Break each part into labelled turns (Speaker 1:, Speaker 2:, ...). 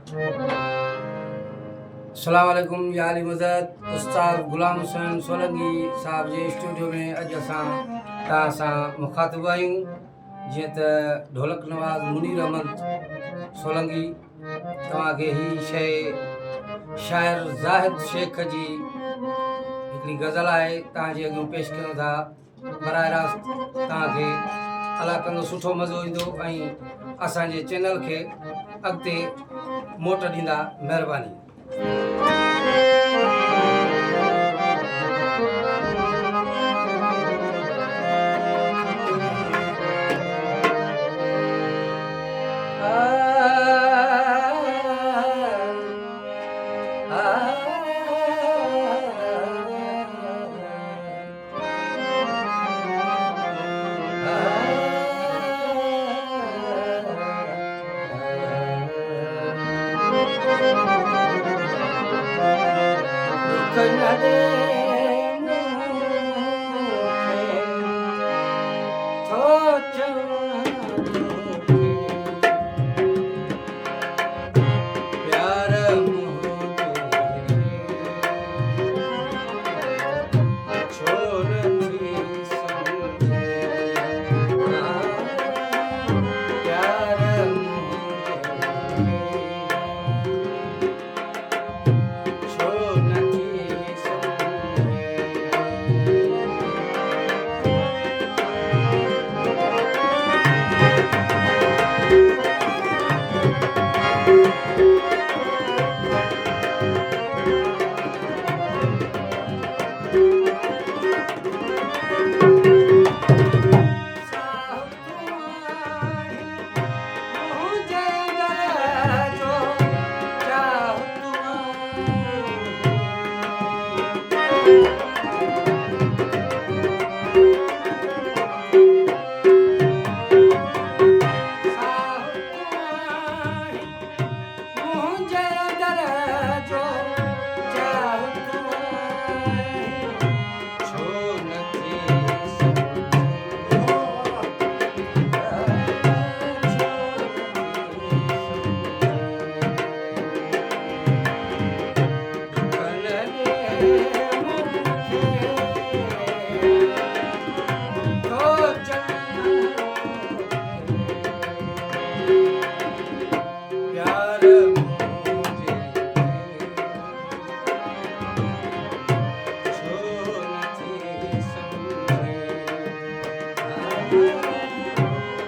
Speaker 1: अस्सलाम वालेकुम या अली मदद उस्ताद गुलाम हुसैन सोलंकी साहब जे स्टूडियो में अॼु असां तव्हां सां मुखातिब आहियूं। जीअं त ढोलक नवाज़ मुनीर अहमद सोलंकी तव्हांखे ही शइ शाइर ज़ाहिद शेख जी हिकिड़ी गज़ल आहे तव्हांजे अॻियां पेश कयूं था। बराह रास्त तव्हांखे अला कंदो सुठो मज़ो ईंदो ऐं असांजे चैनल खे अॻिते मोट ॾींदा। महिरबानी।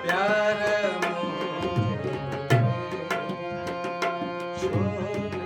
Speaker 1: प्यार मुझे